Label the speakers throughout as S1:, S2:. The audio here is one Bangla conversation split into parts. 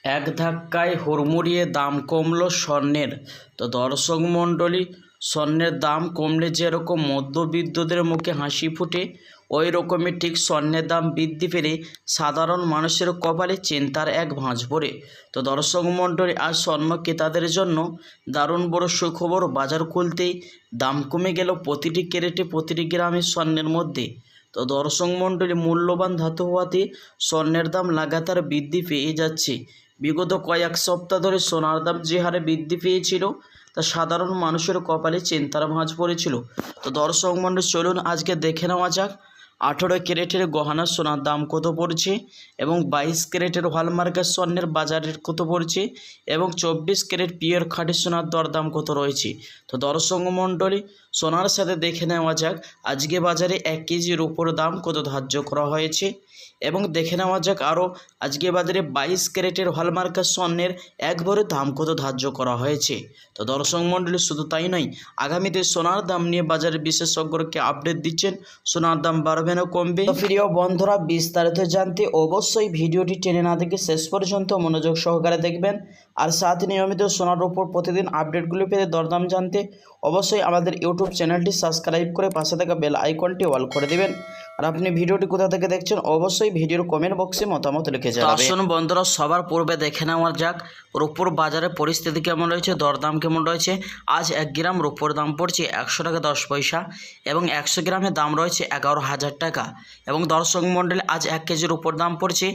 S1: এক ধাক্কায় হুড়মুড়িয়ে দাম কমলো স্বর্ণের। তো দর্শক মণ্ডলী, স্বর্ণের দাম কমলে যেরকম মধ্যবিত্তদের মুখে হাসি ফুটে, ওই রকমই ঠিক স্বর্ণের দাম বৃদ্ধি পেলে সাধারণ মানুষের কপালে চিন্তার এক ভাঁজ পড়ে। তো দর্শক মণ্ডলী, আজ স্বর্ণ ক্রেতাদের জন্য দারুণ বড় সুখবর। বাজার খুলতেই দাম কমে গেল প্রতিটি ক্যারেটে, প্রতিটি গ্রামের স্বর্ণের মধ্যে। তো দর্শক মণ্ডলী, মূল্যবান ধাতু হওয়াতে স্বর্ণের দাম লাগাতার বৃদ্ধি পেয়ে যাচ্ছে। বিগত কয়েক সপ্তাহ ধরে সোনার দাম যে হারে বৃদ্ধি পেয়েছিল, তা সাধারণ মানুষের কপালে চিন্তার ভাঁজ পড়েছিল। তো দর্শক মণ্ডলী, চলুন আজকে দেখে নেওয়া যাক 18 ক্যারেটের গহনা সোনার দাম কত পড়ছে, এবং 22 ক্যারেটের হলমার্কের স্বর্ণের বাজারের কত পড়ছে, এবং 24 ক্যারেট পিওর খাঁটি সোনার দরদাম কত রয়েছে। তো দর্শক মণ্ডলী, সোনার সাথে দেখে নেওয়া যাক আজকে বাজারে 1 কেজির উপর দাম কত ধার্য করা হয়েছে, এবং দেখে নেওয়া যাক আরও আজকে বাজারে 22 ক্যারেটের হলমার্কের স্বর্ণের এক ভরি দাম কত ধার্য করা হয়েছে। তো দর্শক মণ্ডলী, শুধু তাই নয়, আগামীতে সোনার দাম নিয়ে বাজারের বিশেষজ্ঞকে আপডেট দিচ্ছেন, সোনার দাম বাড়বে না কমবে। তো প্রিয় বন্ধুরা, বিস্তারিত জানতে অবশ্যই ভিডিওটি টেনে না দেখে শেষ পর্যন্ত মনোযোগ সহকারে দেখবেন। আর সাথে নিয়মিত সোনার উপর প্রতিদিন আপডেটগুলো পেতে দরদাম জানতে অবশ্যই আমাদের ইউটিউব চ্যানেলটি সাবস্ক্রাইব করে পাশে থাকা বেল আইকনটি অল করে দেবেন। আর আপনি ভিডিওটি কোথা থেকে দেখছেন অবশ্যই ভিডিওর কমেন্ট বক্সে মতামত লিখে যাবেন। আসুন বন্ধুরা, সবার পূর্বে দেখে নেওয়া যাক রূপোর বাজারের পরিস্থিতি কেমন রয়েছে, দরদাম কেমন রয়েছে। আজ 1 গ্রাম রূপোর দাম পড়ছে 100 টাকা 10 পয়সা, এবং 100 গ্রামের দাম রয়েছে 11,000 টাকা। এবং দর্শক মণ্ডলী, আজ 1 কেজির উপর দাম পড়ছে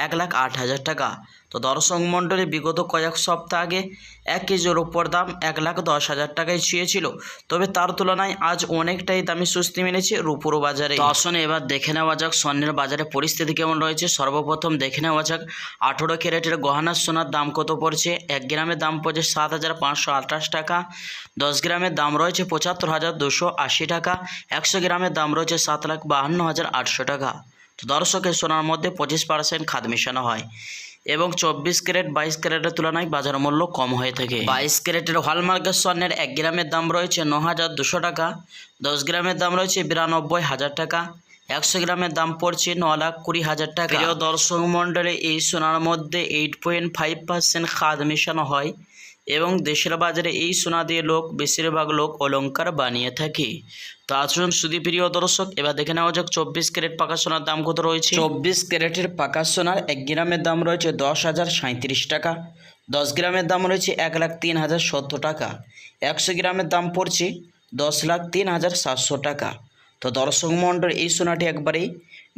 S1: 1,08,000 টাকা। তো দর্শক মণ্ডলী, বিগত কয়েক সপ্তাহ আগে 1 কেজির উপর দাম 1,10,000 টাকায় ছুঁয়েছিল, তবে তার তুলনায় আজ অনেকটাই দামে স্বস্তি মিলেছে রূপোর বাজারে। তো আসুন এবার দেখে নেওয়া যাক স্বর্ণের বাজারে পরিস্থিতি কেমন রয়েছে। সর্বপ্রথম দেখে নেওয়া যাক 18 ক্যারেটের গহনা সোনার দাম কত পড়ছে। 1 গ্রামের দাম পড়ছে 7,528 টাকা, 10 গ্রামের দাম রয়েছে 75,280 টাকা, 100 গ্রামের দাম রয়েছে 7,52,800 টাকা। তো দর্শকের সোনার মধ্যে 25% খাদ মেশানো হয়, এবং 24 ক্যারেট 22 ক্যারেটের তুলনায় বাজার মূল্য কম হয়ে থাকে। 22 ক্যারেটের হলমার্কের স্বর্ণের 1 গ্রামের দাম রয়েছে 9,200 টাকা, 10 গ্রামের দাম রয়েছে 92,000 টাকা, 100 গ্রামের দাম পড়ছে 9,20,000 টাকা। প্রিয় দর্শক মণ্ডলী, এই সোনার মধ্যে 8.5% খাদ মেশানো হয়, এবং দেশের বাজারে এই সোনা দিয়ে বেশিরভাগ লোক অলংকার বানিয়ে থাকে। তো আসুন শুধু প্রিয় দর্শক, এবার দেখে নেওয়া যাক 24 ক্যারেট পাকা সোনার দাম কত রয়েছে। 24 ক্যারেটের পাকা সোনার 1 গ্রামের দাম রয়েছে 10,037 টাকা, 10 গ্রামের দাম রয়েছে 1,03,070 টাকা, 100 গ্রামের দাম পড়ছে 10,03,700 টাকা। তো দর্শক মণ্ডলী, এই সোনাটি একবারেই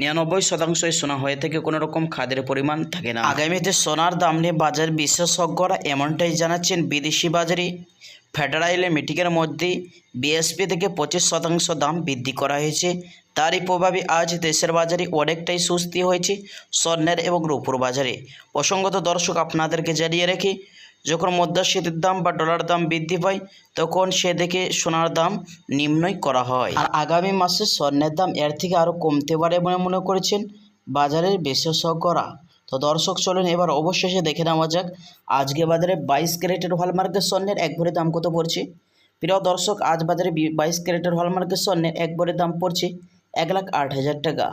S1: 99% সোনা হয়ে থেকে কোনো রকম খাদের পরিমাণ থাকে না। আগামীতে সোনার দাম নিয়ে বাজার বিশেষজ্ঞরা এমনটাই জানাচ্ছেন। বিদেশি বাজারে ফেডারেল মিটিংয়ের মধ্যেই বিএসপি থেকে 25% দাম বৃদ্ধি করা হয়েছে। তারই প্রভাবে আজ দেশের বাজারে অনেকটাই স্বস্তি হয়েছে স্বর্ণের এবং রূপোর বাজারে। প্রসঙ্গত দর্শক, আপনাদেরকে জানিয়ে রাখি, যখন মুদ্রাস্ফীতির দাম বা ডলার দাম বৃদ্ধি পায়, তখন সে দেখে সোনার দাম নির্ণয় করা হয়। আর আগামী মাসে স্বর্ণের দাম এর থেকে আরও কমতে পারে বলে মনে করেছেন বাজারের বিশেষজ্ঞরা। তো দর্শক, চলুন এবার অবশেষে দেখে নেওয়া যাক আজকে বাজারে 22 ক্যারেটের হলমার্কের স্বর্ণের 1 ভরি দাম কত পড়ছে। প্রিয় দর্শক, আজ বাজারে 22 ক্যারেটের হলমার্কের স্বর্ণের 1 ভরি দাম পড়ছে 1,08,000 টাকা।